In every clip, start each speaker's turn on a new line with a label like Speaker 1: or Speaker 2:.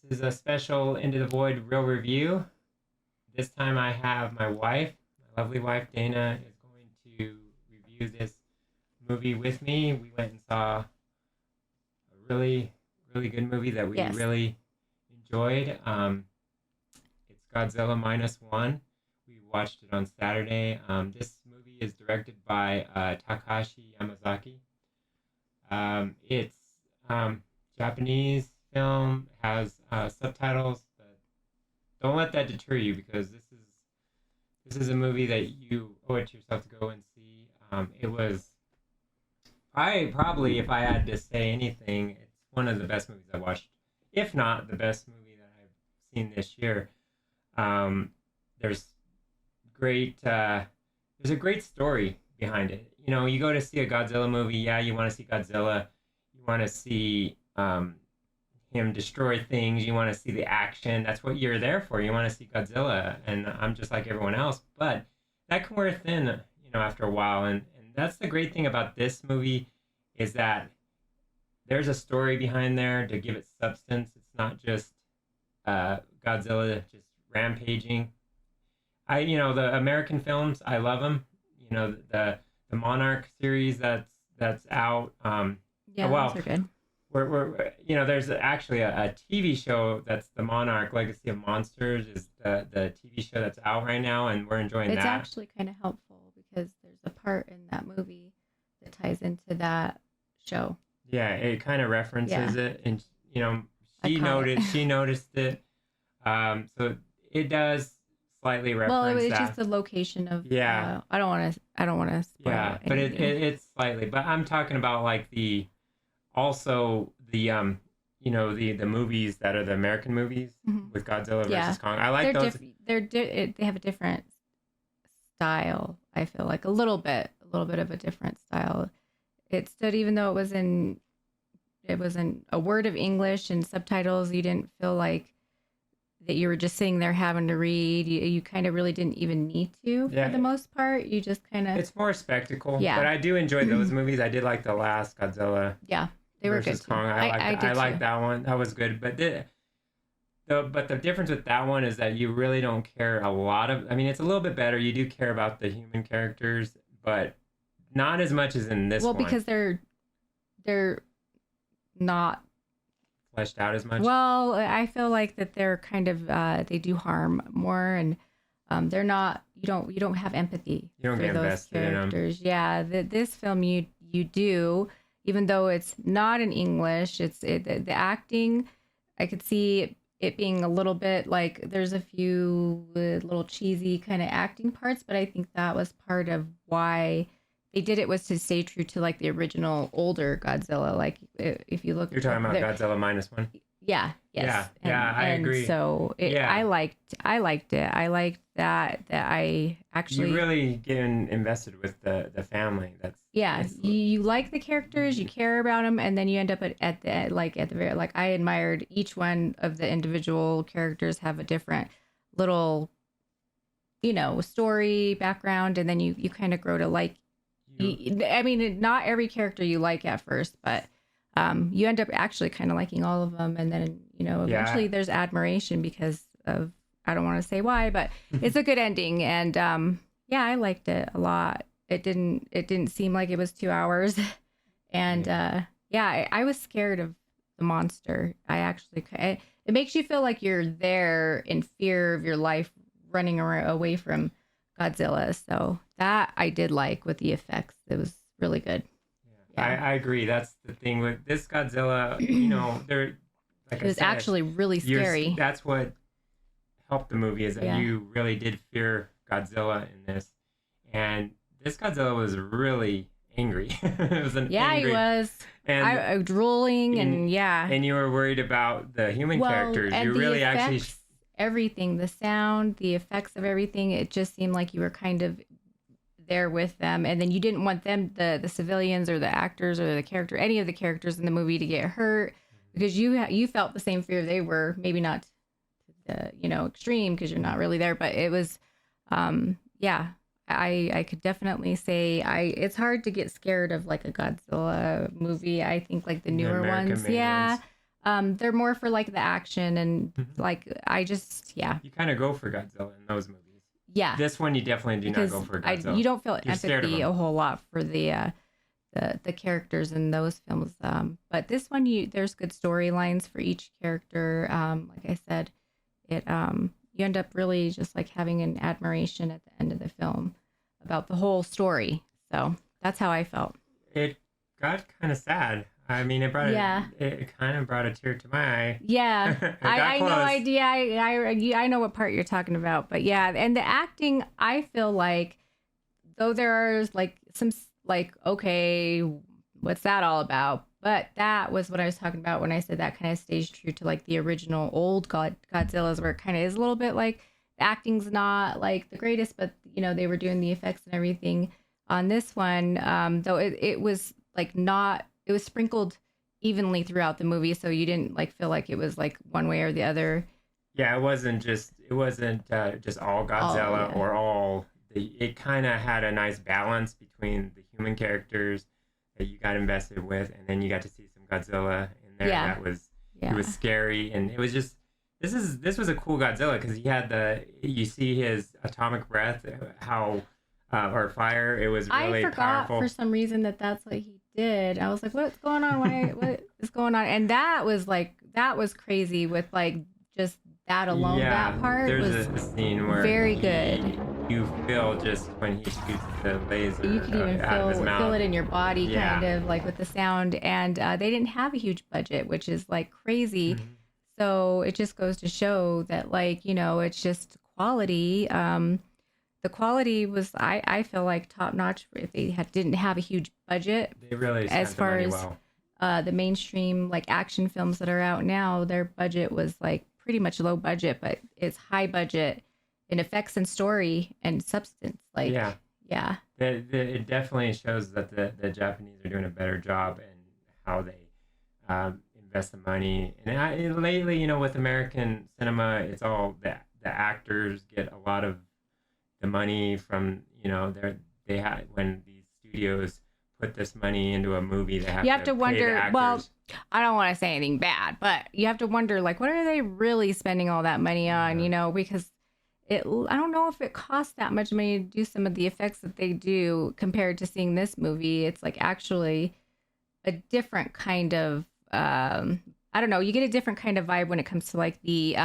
Speaker 1: is a special Into the Void real review. This time I have my wife, my lovely wife Dana, is going to review this movie with me. We went and saw a really, really good movie that we
Speaker 2: Yes.
Speaker 1: really enjoyed. It's Godzilla Minus One. We watched it on Saturday. This movie is directed by Takashi Yamazaki. It's Japanese film, has subtitles. But don't let that deter you because this is a movie that you owe it to yourself to go and see. It was I probably, if I had to say anything, it's one of the best movies I watched, if not the best movie that I've seen this year. Um, there's great, there's a great story behind it. You know, you go to see a Godzilla movie, yeah, you want to see Godzilla, you want to see him destroy things, you want to see the action. That's what you're there for. You want to see Godzilla, and I'm just like everyone else, but that can wear thin, after a while. And that's the great thing about this movie is that there's a story behind there to give it substance. It's not just Godzilla just rampaging. The American films, I love them. The Monarch series that's out.
Speaker 2: Yeah,
Speaker 1: well,
Speaker 2: those are good.
Speaker 1: there's actually a TV show that's the Monarch Legacy of Monsters is the TV show that's out right now, and we're enjoying
Speaker 2: It's
Speaker 1: that.
Speaker 2: actually kind of helpful because there's a part in that movie that ties into that show.
Speaker 1: Yeah, it kind of references it, and
Speaker 2: I caught it.
Speaker 1: she noticed it. So it does slightly reference
Speaker 2: Well, it's
Speaker 1: that.
Speaker 2: just the location of.
Speaker 1: Yeah.
Speaker 2: I don't want to spoil.
Speaker 1: Yeah, but it's slightly. But I'm talking about like the the movies that are the American movies with Godzilla versus Kong. I like those.
Speaker 2: They have a different style. I feel like a little bit of a different style. It stood, even though it was in a word of English and subtitles. You didn't feel like that you were just sitting there having to read. You kind of really didn't even need to for the most part. You just kind of.
Speaker 1: It's more spectacle.
Speaker 2: Yeah.
Speaker 1: But I do enjoy those movies. I did like the last Godzilla.
Speaker 2: Yeah, they were good.
Speaker 1: Kong. I liked that one. That was good. But the difference with that one is that you really don't care a lot of. I mean, it's a little bit better. You do care about the human characters, but not as much as in this one.
Speaker 2: Well, because they're not
Speaker 1: fleshed out as much.
Speaker 2: Well, I feel like that they're kind of they do harm more, and they're not. You don't have empathy
Speaker 1: for those invested
Speaker 2: characters. In them. Yeah, this film you do, even though it's not in English. The acting. I could see it being a little bit like there's a few little cheesy kind of acting parts, but I think that was part of why they did it, was to stay true to like the original older Godzilla. Like if you look,
Speaker 1: you're talking about Godzilla Minus One.
Speaker 2: Yeah. Yes.
Speaker 1: I agree.
Speaker 2: So I liked it. I liked that I actually.
Speaker 1: You really get invested with the family.
Speaker 2: You like the characters, you care about them, and then you end up at the very, like, I admired each one of the individual characters have a different little, story background, and then you kind of grow to like. I mean, not every character you like at first, but you end up actually kind of liking all of them, and then eventually there's admiration because of, I don't want to say why, but it's a good ending, and I liked it a lot. It didn't seem like it was 2 hours, and I was scared of the monster. It makes you feel like you're there in fear of your life, running away from Godzilla. So that I did like with the effects. It was really good.
Speaker 1: Yeah. I agree. That's the thing with this Godzilla. They're like
Speaker 2: it was actually really scary.
Speaker 1: That's what helped the movie, is that you really did fear Godzilla in this, and this Godzilla was really angry. It was angry.
Speaker 2: He was. And I drooling and
Speaker 1: And you were worried about the human characters.
Speaker 2: And
Speaker 1: you
Speaker 2: the
Speaker 1: really
Speaker 2: effects,
Speaker 1: actually.
Speaker 2: Everything, the sound, the effects of everything, it just seemed like you were kind of there with them, and then you didn't want them, the civilians or the actors or the character, any of the characters in the movie, to get hurt, because you felt the same fear they were, maybe not extreme because you're not really there, but it was I could definitely say it's hard to get scared of like a Godzilla movie. I think like the newer ones. They're more for like the action and like I just
Speaker 1: You kind of go for Godzilla in those movies.
Speaker 2: Yeah.
Speaker 1: This one you definitely do
Speaker 2: because
Speaker 1: not go for Godzilla.
Speaker 2: you don't feel
Speaker 1: You're scared of
Speaker 2: empathy
Speaker 1: him.
Speaker 2: a whole lot for the characters in those films. But this one, there's good storylines for each character. Like I said, it you end up really just like having an admiration at the end of the film about the whole story. So that's how I felt.
Speaker 1: It got kind of sad. I mean, it kind of brought a tear to my eye.
Speaker 2: Yeah,
Speaker 1: It got
Speaker 2: I know
Speaker 1: close.
Speaker 2: idea. I know what part you're talking about, but yeah, and the acting, I feel like though there are like some like okay, what's that all about? But that was what I was talking about when I said that kind of stays true to like the original old Godzilla's, where it kind of is a little bit like the acting's not like the greatest, but you know they were doing the effects and everything. On this one, though it was like not, it was sprinkled evenly throughout the movie, so you didn't like feel like it was like one way or the other.
Speaker 1: Yeah, it wasn't just all Godzilla
Speaker 2: yeah.
Speaker 1: or all it kind of had a nice balance between the human characters that you got invested with, and then you got to see some Godzilla in there.
Speaker 2: Yeah.
Speaker 1: That was
Speaker 2: Yeah.
Speaker 1: it was scary, and it was just this was a cool Godzilla because he had you see his atomic breath, how or fire. It was really
Speaker 2: I forgot
Speaker 1: powerful.
Speaker 2: for some reason that's what he did. I was like, what's going on? What is going on? And that was crazy with like just that alone.
Speaker 1: Yeah,
Speaker 2: That part
Speaker 1: there's
Speaker 2: was
Speaker 1: a scene where
Speaker 2: very good.
Speaker 1: You feel just when he shoots the laser
Speaker 2: You could even
Speaker 1: out of his mouth.
Speaker 2: feel it in your body,
Speaker 1: Yeah.
Speaker 2: kind of like with the sound. And they didn't have a huge budget, which is like crazy.
Speaker 1: Mhm.
Speaker 2: So it just goes to show that, like, you know, it's just quality. The quality was, I feel like, top notch. If they didn't have a huge budget,
Speaker 1: They really spent
Speaker 2: as far
Speaker 1: the money
Speaker 2: as
Speaker 1: well.
Speaker 2: the mainstream like action films that are out now, their budget was like pretty much low budget, but it's high budget in effects and story and substance. Like,
Speaker 1: Yeah,
Speaker 2: yeah.
Speaker 1: it definitely shows that the Japanese are doing a better job in how they invest the money. And lately, you know, with American cinema, it's all the actors get a lot of the money from, you know, they had when these studios put this money into a movie, they have
Speaker 2: You have to
Speaker 1: pay the
Speaker 2: wonder,
Speaker 1: actors.
Speaker 2: well, I don't want to say anything bad, but you have to wonder, like, what are they really spending all that money on,
Speaker 1: Yeah.
Speaker 2: you know, because I don't know if it costs that much money to do some of the effects that they do compared to seeing this movie. It's like actually a different kind of, I don't know, you get a different kind of vibe when it comes to like the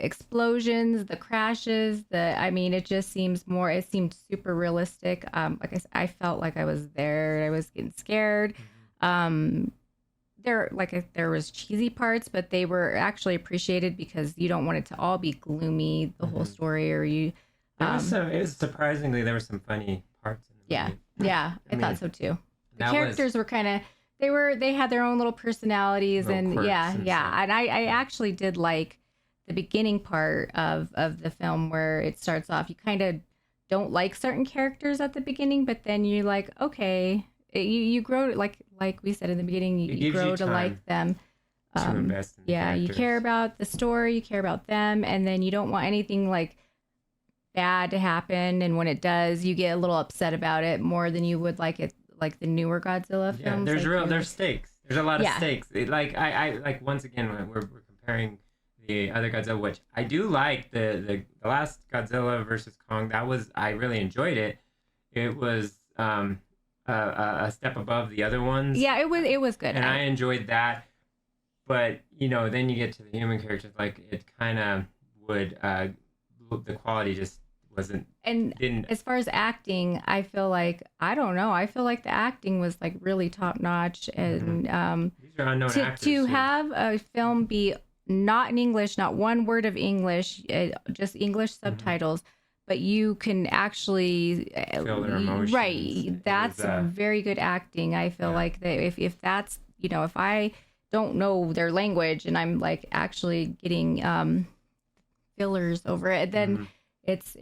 Speaker 2: explosions, the crashes, I mean, it just seems more, it seemed super realistic. Like I felt like I was there. I was getting scared. There was cheesy parts, but they were actually appreciated because you don't want it to all be gloomy, the whole story, or you.
Speaker 1: It was surprisingly, there were some funny parts in the
Speaker 2: Yeah,
Speaker 1: movie.
Speaker 2: yeah, I
Speaker 1: mean,
Speaker 2: thought so too. The
Speaker 1: that
Speaker 2: characters were kind of, they had their own little personalities,
Speaker 1: Little
Speaker 2: and
Speaker 1: quirks
Speaker 2: yeah,
Speaker 1: and
Speaker 2: yeah,
Speaker 1: stuff.
Speaker 2: and I actually did like the beginning part of the film where it starts off. You kind of don't like certain characters at the beginning, but then you're like, okay, you grow, like we said in the beginning,
Speaker 1: It
Speaker 2: you
Speaker 1: gives
Speaker 2: grow
Speaker 1: you
Speaker 2: to
Speaker 1: time
Speaker 2: like them.
Speaker 1: to invest in the
Speaker 2: Yeah, you
Speaker 1: characters.
Speaker 2: care about the story, you care about them, and then you don't want anything like bad to happen. And when it does, you get a little upset about it more than you would like it, like the newer Godzilla
Speaker 1: Yeah,
Speaker 2: films.
Speaker 1: there's stakes. There's a lot of
Speaker 2: Yeah.
Speaker 1: stakes. Like I like once again we're comparing the other Godzilla, which I do like the last Godzilla versus Kong. I really enjoyed it. It was a step above the other ones.
Speaker 2: Yeah, it was good.
Speaker 1: And I enjoyed that. But you know, then you get to the human characters, like it kind of would the quality just didn't.
Speaker 2: As far as acting, I feel like, I don't know, I feel like the acting was like really top notch. And
Speaker 1: These are unknown actors.
Speaker 2: to
Speaker 1: who-
Speaker 2: have a film be not in English, not one word of English, just English subtitles, but you can actually
Speaker 1: Feel their emotions.
Speaker 2: right.
Speaker 1: It
Speaker 2: That's
Speaker 1: was,
Speaker 2: very good acting. I feel
Speaker 1: yeah.
Speaker 2: like that if that's, you know, if I don't know their language and I'm like actually getting fillers over it, then it's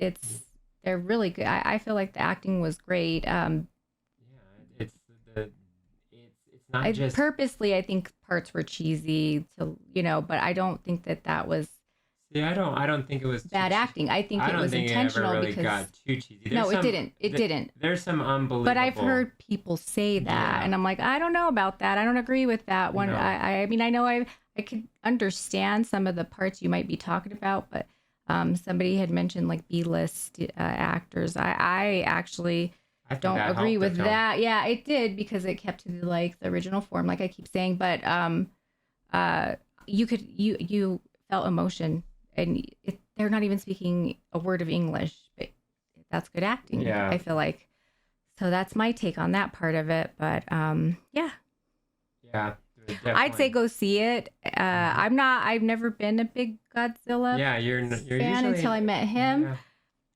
Speaker 2: they're really good. I feel like the acting was great.
Speaker 1: Yeah, it's not just
Speaker 2: Purposely, I think parts were cheesy to, you know, but I don't think that was
Speaker 1: See, I don't think it was
Speaker 2: bad acting. I think
Speaker 1: I
Speaker 2: it
Speaker 1: don't
Speaker 2: was
Speaker 1: think it ever
Speaker 2: intentional
Speaker 1: really
Speaker 2: because
Speaker 1: got too cheesy.
Speaker 2: no, it didn't. It didn't.
Speaker 1: There's some unbelievable.
Speaker 2: But I've heard people say that, and I'm like, I don't know about that. I don't agree with that one.
Speaker 1: No.
Speaker 2: I mean, I know I could understand some of the parts you might be talking about, but somebody had mentioned like B-list actors. I actually don't agree with that. Yeah, it did because it kept to the original form, like I keep saying. But you felt emotion, and they're not even speaking a word of English, but that's good acting.
Speaker 1: Yeah,
Speaker 2: I feel like. So that's my take on that part of it. But yeah.
Speaker 1: Yeah. Definitely.
Speaker 2: I'd say go see it. I've never been a big Godzilla
Speaker 1: you're
Speaker 2: fan
Speaker 1: usually,
Speaker 2: until I met him.
Speaker 1: Yeah.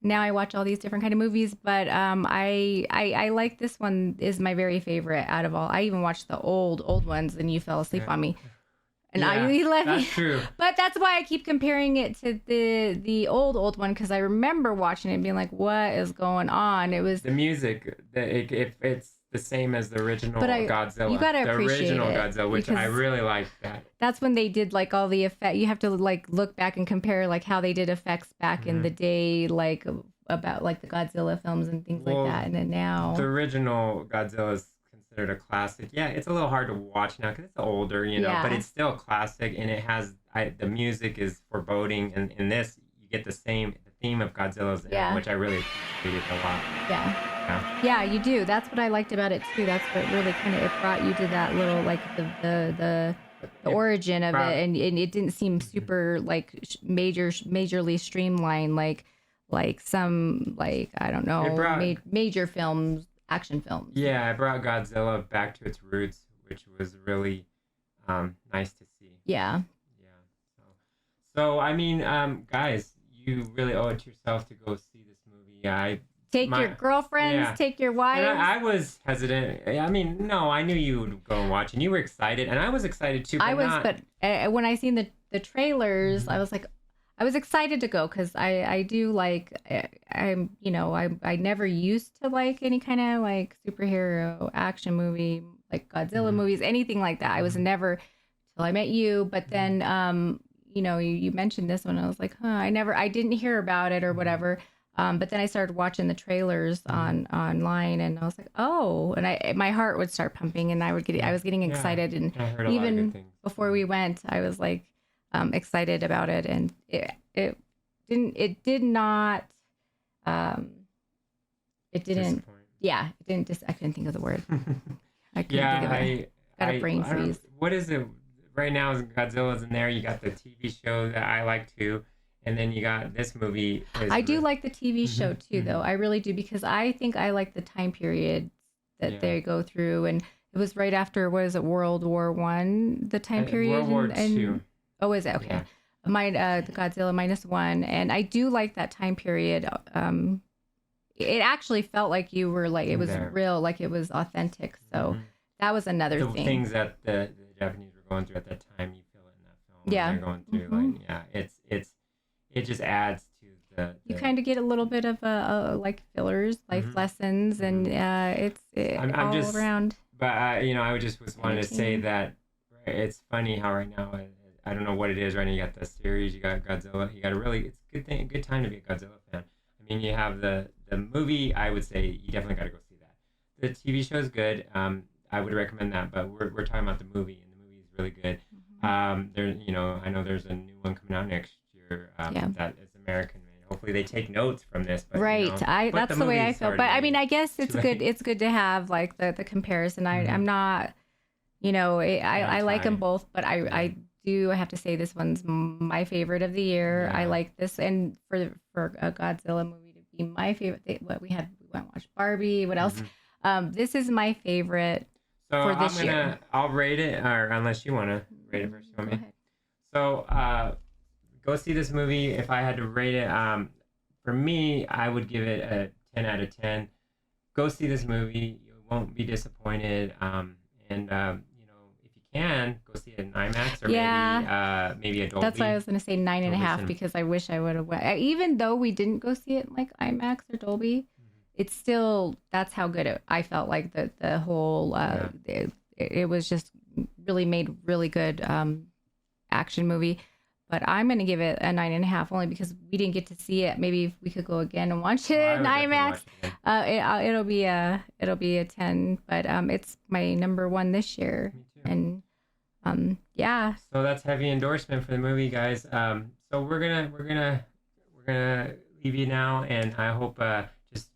Speaker 2: Now I watch all these different kind of movies, but I like this one is my very favorite out of all. I even watched the old ones, and you fell asleep on me. And you let me.
Speaker 1: That's true.
Speaker 2: But that's why I keep comparing it to the old one, because I remember watching it and being like, "What is going on?" It was
Speaker 1: the music. It's the same as the original Godzilla.
Speaker 2: You gotta appreciate
Speaker 1: the original
Speaker 2: it,
Speaker 1: Godzilla, which I really like that.
Speaker 2: That's when they did like all the effect. You have to like look back and compare like how they did effects back in the day, like about like the Godzilla films and things like that. And then now
Speaker 1: the original Godzilla is considered a classic. Yeah, it's a little hard to watch now because it's older, but it's still a classic, and it has the music is foreboding, and in this you get the theme of Godzilla's, which I really appreciated a lot.
Speaker 2: Yeah, you do. That's what I liked about it too. That's what really kind of it brought you to that little like the origin of it, and it didn't seem super like majorly streamlined like some like I don't know major films, action films.
Speaker 1: Yeah, it brought Godzilla back to its roots, which was really nice to see.
Speaker 2: Yeah.
Speaker 1: So I mean, guys, you really owe it to yourself to go see this movie.
Speaker 2: Take your girlfriends, take your wives.
Speaker 1: And I was hesitant. I mean, no, I knew you would go and watch, and you were excited, and I was excited too. But
Speaker 2: when I seen the trailers, I was like, I was excited to go because I do like I never used to like any kind of like superhero action movie like Godzilla movies, anything like that. I was never till I met you, but then you mentioned this one. I was like, I didn't hear about it or whatever. But then I started watching the trailers online, and I was like, oh, and my heart would start pumping, and I was getting excited, and even before we went, I was like excited about it, and it didn't I couldn't think of the word. I couldn't think of it. Got a brain freeze.
Speaker 1: What is it right now? Godzilla's in there. You got the TV show that I like too. And then you got this movie.
Speaker 2: I do like the TV show too, though. I really do, because I think I like the time period that they go through, and it was right after World War One, the time period.
Speaker 1: World War II.
Speaker 2: Oh, is it okay? Yeah. The Godzilla -1, and I do like that time period. It actually felt like you were like it was real, like it was authentic. So that was another thing.
Speaker 1: The things that the Japanese were going through at that time, you feel it in that film.
Speaker 2: Yeah,
Speaker 1: they're going through it just adds to the
Speaker 2: you kind of get a little bit of like fillers, life lessons, and it's all just, around.
Speaker 1: But I just wanted to say that it's funny how right now I don't know what it is right now. You got the series, you got Godzilla, you got it's a good time to be a Godzilla fan. I mean, you have the movie. I would say you definitely got to go see that. The TV show is good. I would recommend that, but we're talking about the movie, and the movie is really good. I know there's a new one coming out next year. That is American made. Hopefully they take notes from this. But,
Speaker 2: that's the way I feel. But I mean, I guess it's good. It's good to have like the comparison. I'm not, I like them both, but I do have to say this one's my favorite of the year. I like this, and for a Godzilla movie to be my favorite. We went and watched Barbie. What else? This is my favorite for this year.
Speaker 1: I'll rate it, or unless you want to rate it first. You want me? So. Go see this movie. If I had to rate it, for me, I would give it a 10 out of 10. Go see this movie. You won't be disappointed. If you can, go see it in IMAX or maybe a Dolby.
Speaker 2: That's why I was going to say 9.5, because I wish I would have went. Even though we didn't go see it in like IMAX or Dolby, it's still, that's how good I felt like the whole, it was just really made really good action movie. but I'm gonna give it a 9.5 only because we didn't get to see it. Maybe if we could go again and watch it in IMAX, it'll be a 10. But it's my number one this year.
Speaker 1: Me too.
Speaker 2: And yeah.
Speaker 1: So that's heavy endorsement for the movie, guys. So we're gonna leave you now, and I hope just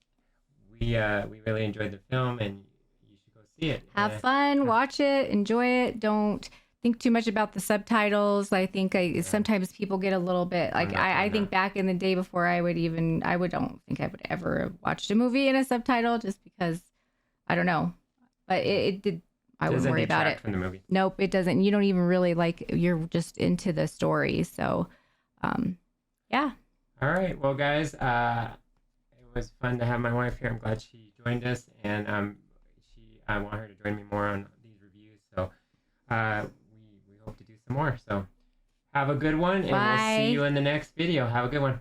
Speaker 1: we really enjoyed the film, and you should go see it.
Speaker 2: Have fun, watch it, enjoy it. Don't think too much about the subtitles. I think sometimes people get a little bit like I think back in the day before I don't think I would ever have watched a movie in a subtitle just because I don't know, but it did. I wouldn't worry about it.
Speaker 1: From the movie.
Speaker 2: Nope, it doesn't. You don't even really you're just into the story. So, yeah.
Speaker 1: All right. Well, guys, it was fun to have my wife here. I'm glad she joined us, and I want her to join me more on these reviews. So, we hope to do some more. So, have a good one, and we'll see you in the next video. Have a good one.